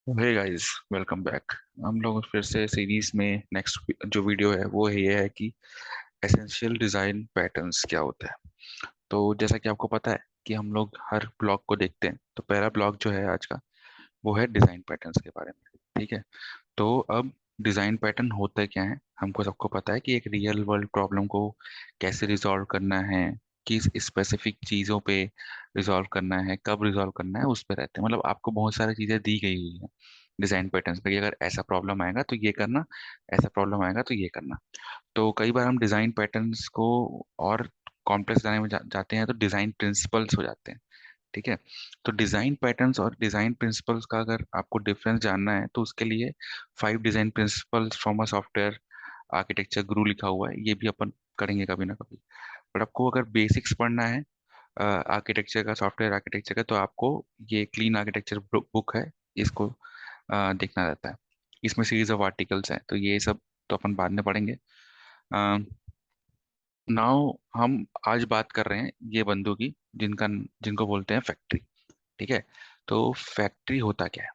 Hey guys, welcome back. हम लोग फिर से सीरीज में नेक्स्ट जो वीडियो है वो ये है कि एसेंशियल डिजाइन पैटर्न्स क्या होता है। तो जैसा कि आपको पता है कि हम लोग हर ब्लॉग को देखते हैं, तो पहला ब्लॉग जो है आज का वो है डिजाइन पैटर्न्स के बारे में। ठीक है। तो अब डिजाइन पैटर्न होता क्या है, हमको सबको पता है कि एक रियल वर्ल्ड प्रॉब्लम को कैसे रिजॉल्व करना है, किस स्पेसिफिक चीज़ों पे रिजॉल्व करना है, कब रिजॉल्व करना है, उस पे रहते हैं। मतलब आपको बहुत सारी चीज़ें दी गई हुई हैं डिजाइन पैटर्न्स पे कि अगर ऐसा प्रॉब्लम आएगा तो ये करना, ऐसा प्रॉब्लम आएगा तो ये करना। तो कई बार हम डिजाइन पैटर्न्स को और कॉम्प्लेक्स बनाने में जाते हैं तो डिजाइन प्रिंसिपल्स हो जाते हैं। ठीक है। तो डिजाइन पैटर्न्स और डिजाइन प्रिंसिपल्स का अगर आपको डिफरेंस जानना है तो उसके लिए 5 design principles from a software architecture गुरु लिखा हुआ है, ये भी अपन करेंगे कभी ना कभी। बट आपको अगर बेसिक्स पढ़ना है आर्किटेक्चर का, सॉफ्टवेयर आर्किटेक्चर का, तो आपको ये क्लीन आर्किटेक्चर बुक है, इसको देखना रहता है। इसमें सीरीज ऑफ आर्टिकल्स हैं, तो ये सब तो अपन बाद में पढ़ेंगे। नाउ हम आज बात कर रहे हैं ये बंदों की जिनका जिनको बोलते हैं फैक्ट्री। ठीक है। तो फैक्ट्री होता क्या है,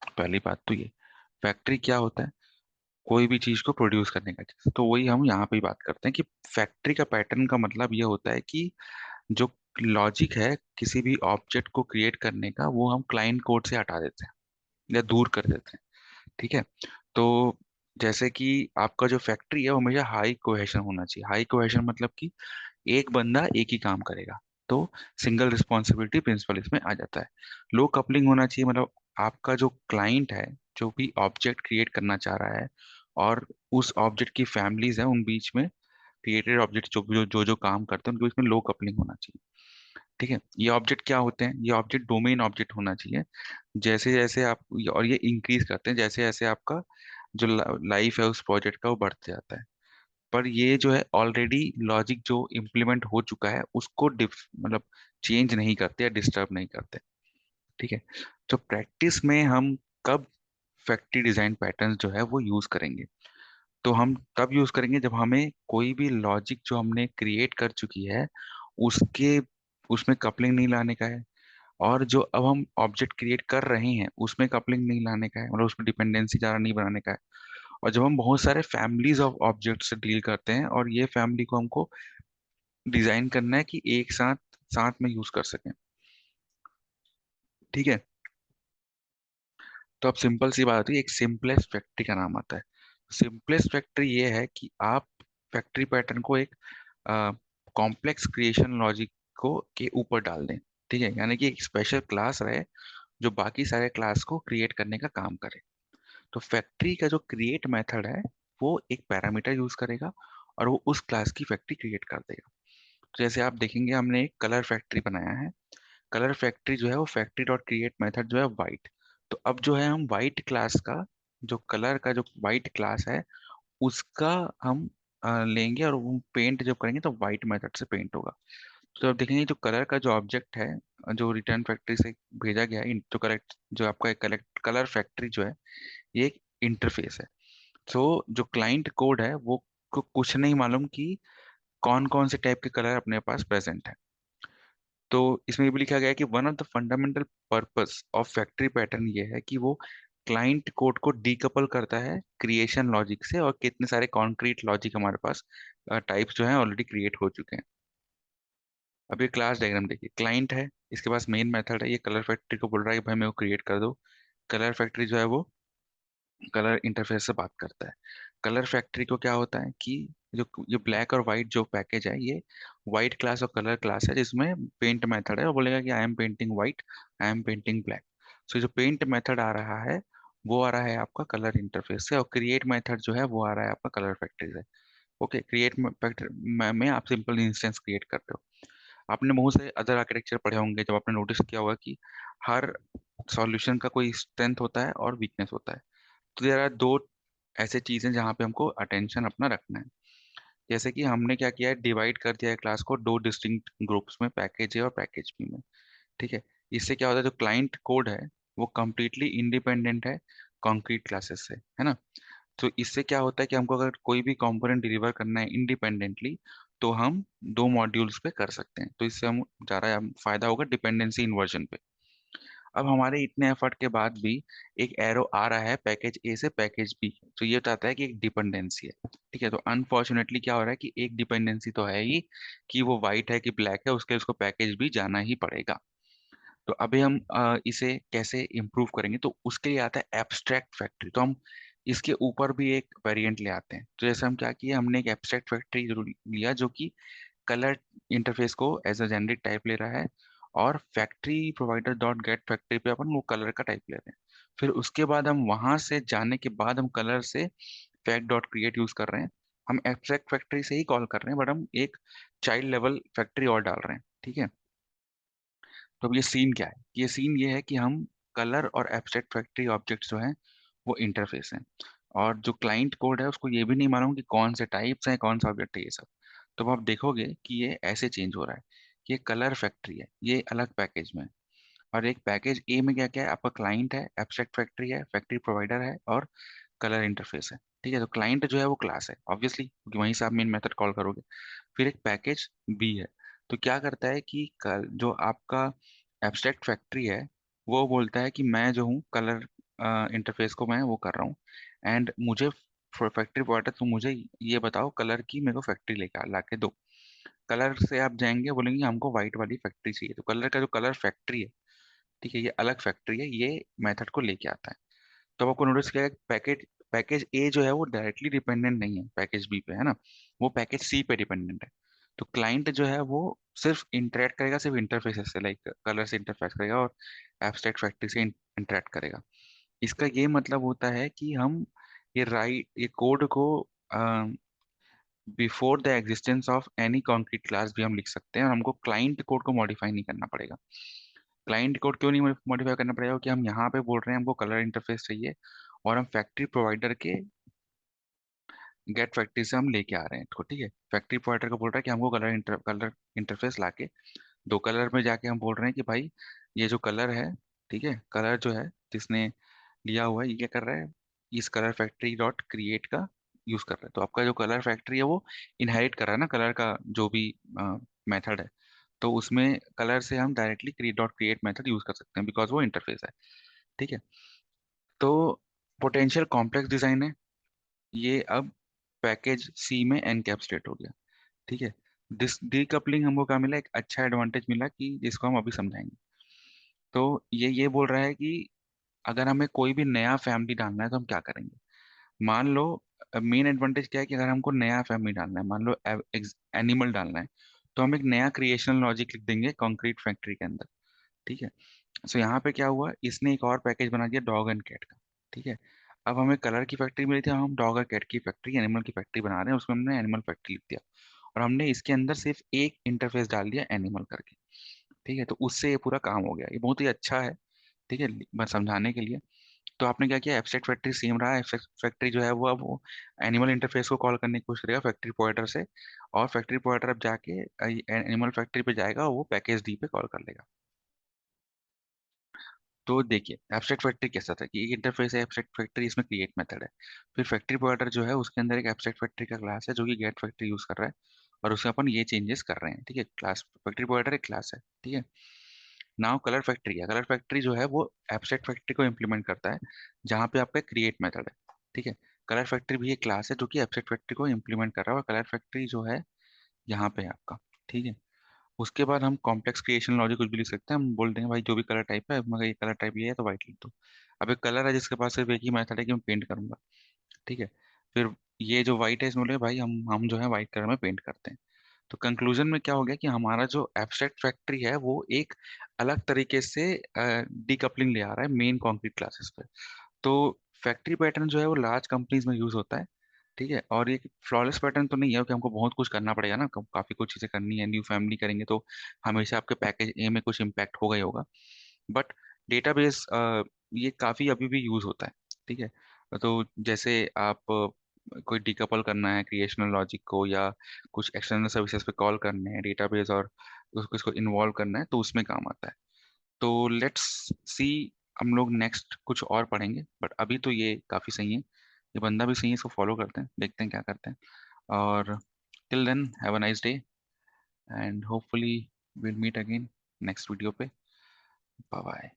पहली बात तो ये, फैक्ट्री क्या होता है? कोई भी चीज को प्रोड्यूस करने का चीज। तो वही हम यहाँ पे ही बात करते हैं कि फैक्ट्री का पैटर्न का मतलब ये होता है कि जो लॉजिक है किसी भी ऑब्जेक्ट को क्रिएट करने का, वो हम क्लाइंट कोड से हटा देते हैं या दूर कर देते हैं। ठीक है। तो जैसे कि आपका जो फैक्ट्री है वो हमेशा हाई कोहेशन होना चाहिए। हाई कोहेशन मतलब कि एक बंदा एक ही काम करेगा, तो सिंगल रिस्पॉन्सिबिलिटी प्रिंसिपल इसमें आ जाता है। लो कपलिंग होना चाहिए, मतलब आपका जो क्लाइंट है, जो भी ऑब्जेक्ट क्रिएट करना चाह रहा है, और उस ऑब्जेक्ट की फैमिलीज हैं, उन बीच में क्रिएटेड ऑब्जेक्ट जो जो जो जो काम करते हैं उनके बीच में लो कपलिंग होना चाहिए। ठीक है। ये ऑब्जेक्ट क्या होते हैं? ये ऑब्जेक्ट डोमेन ऑब्जेक्ट होना चाहिए। जैसे जैसे आप, और ये इंक्रीज करते हैं जैसे जैसे आपका जो लाइफ है उस प्रोजेक्ट का वो बढ़ते जाता है। पर ये जो है ऑलरेडी लॉजिक जो इम्प्लीमेंट हो चुका है उसको मतलब चेंज नहीं करते या डिस्टर्ब नहीं करते। ठीक है। तो प्रैक्टिस में हम कब फैक्ट्री डिजाइन पैटर्न जो है वो यूज करेंगे? तो हम तब यूज करेंगे जब हमें कोई भी लॉजिक जो हमने क्रिएट कर चुकी है उसके उसमें कपलिंग नहीं लाने का है, और जो अब हम ऑब्जेक्ट क्रिएट कर रहे हैं उसमें कपलिंग नहीं लाने का है, मतलब उसमें डिपेंडेंसी ज़्यादा नहीं बनाने का है। और जब हम बहुत सारे फैमिलीज ऑफ ऑब्जेक्ट से डील करते हैं और ये फैमिली को हमको डिजाइन करना है कि एक साथ साथ में यूज कर सकें। ठीक है। तो अब सिंपल सी बात होती है, एक सिंपलेस्ट फैक्ट्री का नाम आता है। सिंपलेस्ट फैक्ट्री ये है कि आप फैक्ट्री पैटर्न को एक कॉम्प्लेक्स क्रिएशन लॉजिक को के ऊपर डाल दें। ठीक है, यानी कि एक स्पेशल क्लास रहे जो बाकी सारे क्लास को क्रिएट करने का काम करे। तो फैक्ट्री का जो क्रिएट मेथड है वो एक पैरामीटर यूज करेगा और वो उस क्लास की फैक्ट्री क्रिएट कर देगा। तो जैसे आप देखेंगे हमने एक कलर फैक्ट्री बनाया है। कलर फैक्ट्री जो है वो फैक्ट्री डॉट क्रिएट मेथड जो है वाइट। तो अब जो है हम वाइट क्लास का, जो कलर का जो वाइट क्लास है उसका हम लेंगे और वो पेंट जब करेंगे तो वाइट मेथड से पेंट होगा। तो अब देखेंगे जो कलर का जो ऑब्जेक्ट है जो रिटर्न फैक्ट्री से भेजा गया है, जो कलेक्ट जो आपका कलेक्ट कलर फैक्ट्री जो है ये एक इंटरफेस है। तो जो क्लाइंट कोड है वो को कुछ नहीं मालूम कि कौन कौन से टाइप के कलर अपने पास प्रेजेंट है। तो इसमें ये भी लिखा गया है कि one of the fundamental purpose of factory pattern ये है कि वो क्लाइंट कोड को डीकपल करता है क्रिएशन लॉजिक से, और कितने सारे कॉन्क्रीट लॉजिक हमारे पास टाइप्स जो हैं ऑलरेडी क्रिएट हो चुके हैं। अब ये क्लास डायग्राम देखिए, क्लाइंट है, इसके पास मेन मेथड है, ये कलर फैक्ट्री को बोल रहा है कि भाई मेरे को क्रिएट कर दो। कलर फैक्ट्री जो है वो कलर इंटरफेस से बात करता है। कलर फैक्ट्री को क्या होता है कि जो ये ब्लैक और वाइट जो पैकेज है ये वाइट क्लास और कलर क्लास है, जिसमें पेंट मेथड है, वो बोलेगा कि I am painting white, I am painting black. So जो पेंट मेथड आ रहा है वो आ रहा है आपका कलर इंटरफेस से, और क्रिएट मेथड जो है वो आ रहा है आपका कलर फैक्ट्री से। ओके, क्रिएट फैक्ट्री में आप सिंपल इंस्टेंस क्रिएट कर रहे हो। आपने बहुत से अदर आर्किटेक्चर पढ़े होंगे जब आपने नोटिस किया होगा कि हर सॉल्यूशन का कोई स्ट्रेंथ होता है और वीकनेस होता है। तो देर आर दो ऐसे चीजें जहाँ पे हमको अटेंशन अपना रखना है। जैसे कि हमने क्या किया है, डिवाइड कर दिया है क्लास को दो डिस्टिंक्ट ग्रुप्स में, पैकेज ए और पैकेज बी में। ठीक है। इससे क्या होता है, जो क्लाइंट कोड है वो कम्प्लीटली इंडिपेंडेंट है कॉन्क्रीट क्लासेस से, है ना। तो इससे क्या होता है कि हमको अगर कोई भी कंपोनेंट डिलीवर करना है इंडिपेंडेंटली तो हम दो मॉड्यूल्स पे कर सकते हैं। तो इससे हम ज़्यादा फायदा होगा डिपेंडेंसी इन्वर्जन पे। अब हमारे इतने एफर्ट के बाद भी एक एरो आ रहा है पैकेज ए से पैकेज बी, तो ये बताता है कि एक डिपेंडेंसी है। ठीक है, तो अनफॉर्चुनेटली क्या हो रहा है कि एक डिपेंडेंसी तो है ही, कि वो वाइट है कि ब्लैक है, उसके उसको पैकेज भी जाना ही पड़ेगा। तो अभी हम इसे कैसे इम्प्रूव करेंगे, तो उसके लिए आता है एब्स्ट्रैक्ट फैक्ट्री। तो हम इसके ऊपर भी एक वेरिएंट ले आते हैं। तो जैसे हम क्या किए, हमने एक एब्स्ट्रैक्ट फैक्ट्री जरूर लिया जो कि कलर इंटरफेस को एज अ जेनरिक टाइप ले रहा है, और factory provider dot gate factory पे अपन वो कलर का टाइप ले रहे हैं। फिर उसके बाद हम वहां से जाने के बाद हम कलर से फैक्ट डॉट क्रिएट यूज कर रहे हैं। हम एब्स्ट्रैक्ट फैक्ट्री से ही कॉल कर रहे हैं, बट हम एक चाइल्ड लेवल फैक्ट्री और डाल रहे हैं। ठीक है, तो अब ये सीन क्या है, ये सीन ये है कि हम कलर और एब्स्ट्रैक्ट फैक्ट्री ऑब्जेक्ट्स जो हैं वो इंटरफेस हैं, और जो क्लाइंट कोड है उसको ये भी नहीं मालूम कि कौन से टाइप्स हैं, कौन सा ऑब्जेक्ट है, ये सब। तो अब आप देखोगे कि ये ऐसे चेंज हो रहा है। ये कलर फैक्ट्री है, ये अलग पैकेज में है। और एक पैकेज ए में क्या क्या है, आपका क्लाइंट है, एब्स्ट्रैक्ट फैक्ट्री है, फैक्ट्री प्रोवाइडर है, और कलर इंटरफेस है। ठीक है, तो क्लाइंट जो है वो क्लास है ऑब्वियसली, क्योंकि वहीं से आप मेन मेथड कॉल करोगे। फिर एक पैकेज बी है, तो क्या करता है कि जो आपका एब्स्ट्रैक्ट फैक्ट्री है वो बोलता है कि मैं जो हूँ कलर इंटरफेस को मैं वो कर रहा हूँ, एंड मुझे फैक्ट्री प्रोवाइडर, तो मुझे ये बताओ कलर की मेरे को फैक्ट्री लेकर ला के दो। कलर से आप जाएंगे, बोलेंगे हमको व्हाइट वाली फैक्ट्री चाहिए, तो कलर का जो कलर फैक्ट्री है, ठीक है, ये अलग फैक्ट्री है, ये मेथड को लेके आता है। तो आपको नोटिस किया पैकेज पैकेज ए जो है वो डायरेक्टली डिपेंडेंट नहीं है पैकेज बी पे, है ना, वो पैकेज सी पे डिपेंडेंट है। तो क्लाइंट जो है वो सिर्फ इंटरेक्ट करेगा, सिर्फ इंटरफेस से, लाइक कलर से इंटरफेस करेगा और एब्स्ट्रैक्ट फैक्ट्री से इंटरेक्ट करेगा। इसका ये मतलब होता है कि हम ये कोड को before the existence of any concrete class भी हम लिख सकते हैं, और हमको क्लाइंट कोड को मॉडिफाई नहीं करना पड़ेगा। क्लाइंट कोड क्यों नहीं मॉडिफाई करना पड़ेगा, कि हम यहाँ पे बोल रहे हैं हमको कलर इंटरफेस चाहिए, और हम फैक्ट्री प्रोवाइडर के गेट फैक्ट्री से हम लेके आ रहे हैं इसको। ठीक है, फैक्ट्री प्रोवाइडर को बोल रहा है कि हमको कलर इंटरफेस लाके दो। कलर में जाके हम बोल रहे हैं कि भाई ये जो कलर है, ठीक है, कलर जो है जिसने लिया हुआ है, ये क्या कर रहा है, इस कलर फैक्ट्री डॉट क्रिएट का यूज कर रहा है। तो आपका जो कलर फैक्ट्री है वो इनहेरिट कर रहा है ना कलर का जो भी मेथड है, तो उसमें कलर से हम directly create dot create method use कर सकते हैं, बिकॉज वो इंटरफेस है। ठीक है, तो पोटेंशियल कॉम्प्लेक्स डिजाइन है, ये अब पैकेज सी में एनकैप्सुलेट हो गया। ठीक है, दिस डीकपलिंग हमको क्या मिला, एक अच्छा एडवांटेज मिला कि जिसको हम अभी समझाएंगे। तो ये बोल रहा है कि अगर हमें कोई भी नया फैमिली डालना है तो हम क्या करेंगे। मान लो, मेन एडवांटेज क्या है कि अगर हमको नया फैमिली डालना है, मान लो एनिमल डालना है, तो हम एक नया क्रिएशनल लॉजिक लिख देंगे कॉन्क्रीट फैक्ट्री के अंदर। ठीक है, सो यहाँ पे क्या हुआ, इसने एक और पैकेज बना दिया डॉग एंड कैट का। ठीक है, अब हमें कलर की फैक्ट्री मिली थी, अब हम डॉग और कैट की फैक्ट्री, एनिमल की फैक्ट्री बना रहे हैं, उसमें हमने एनिमल फैक्ट्री लिख दिया, और हमने इसके अंदर सिर्फ एक इंटरफेस डाल दिया एनिमल करके। ठीक है, तो उससे ये पूरा काम हो गया, ये बहुत ही अच्छा है। ठीक है, बस समझाने के लिए। तो आपने क्या किया, एब्स्ट्रैक्ट फैक्ट्री सेम रहा, एब्स्ट्रैक्ट फैक्ट्री जो है वो अब वो एनिमल इंटरफेस को कॉल करने की कोशिश करेगा फैक्ट्री प्रोवाइडर से, और फैक्ट्री प्रोवाइडर अब जाके एनिमल फैक्ट्री पे जाएगा और वो पैकेज डी पे कॉल कर लेगा। तो देखिए एब्स्ट्रैक्ट फैक्ट्री कैसा था कि एक इंटरफेस है एब्स्ट्रैक्ट फैक्ट्री, इसमें क्रिएट मेथड है। फिर फैक्ट्री प्रोवाइडर जो है उसके अंदर एक एब्स्ट्रैक्ट फैक्ट्री का क्लास है जो कि गेट फैक्ट्री यूज कर रहा है, और उसमें अपन ये चेंजेस कर रहे हैं। ठीक है, क्लास फैक्ट्री प्रोवाइडर एक क्लास है। ठीक है, नाउ कलर फैक्ट्री है, कलर फैक्ट्री जो है वो एब्स्ट्रैक्ट फैक्ट्री को इम्प्लीमेंट करता है जहाँ पे आपका क्रिएट मेथड है। ठीक है, कलर फैक्ट्री भी एक क्लास है जो कि एब्स्ट्रैक्ट फैक्ट्री को इम्प्लीमेंट कर रहा है, और कलर फैक्ट्री जो है यहाँ पे है आपका। ठीक है, उसके बाद हम कॉम्प्लेक्स क्रिएशन लॉजिक कुछ भी लिख सकते हैं, हम बोल देंगे भाई जो भी कलर टाइप है, मगर ये कलर टाइप ये है तो वाइट लिख दो। अब एक कलर है जिसके पास सिर्फ एक ही मेथड है कि मैं पेंट करूंगा। ठीक है, फिर ये जो वाइट है इसमें बोले भाई हम जो है वाइट कलर में पेंट करते हैं। तो कंक्लूजन में क्या हो गया कि हमारा जो एब्स्ट्रैक्ट फैक्ट्री है वो एक अलग तरीके से डीकपलिंग ले आ रहा है मेन कॉन्क्रीट क्लासेस पे। तो फैक्ट्री पैटर्न जो है वो लार्ज कंपनीज में यूज होता है। ठीक है, और ये फ्लॉलेस पैटर्न तो नहीं है कि हमको बहुत कुछ करना पड़ेगा ना, काफी कुछ चीजें करनी है, न्यू फैमिली करेंगे तो हमेशा आपके पैकेज ए में कुछ इम्पैक्ट होगा ही होगा। बट डेटाबेस ये काफी अभी भी यूज होता है। ठीक है, तो जैसे आप कोई डिकपल करना है क्रिएशनल लॉजिक को, या कुछ एक्सटर्नल सर्विसेज पे कॉल करने हैं डेटाबेस, और उसको इसको इन्वॉल्व करना है, तो उसमें काम आता है। तो लेट्स सी, हम लोग नेक्स्ट कुछ और पढ़ेंगे, बट अभी तो ये काफी सही है, ये बंदा भी सही है, इसको फॉलो करते हैं, देखते हैं क्या करते हैं। और till then have a nice day, and hopefully will meet again next video पे। Bye bye.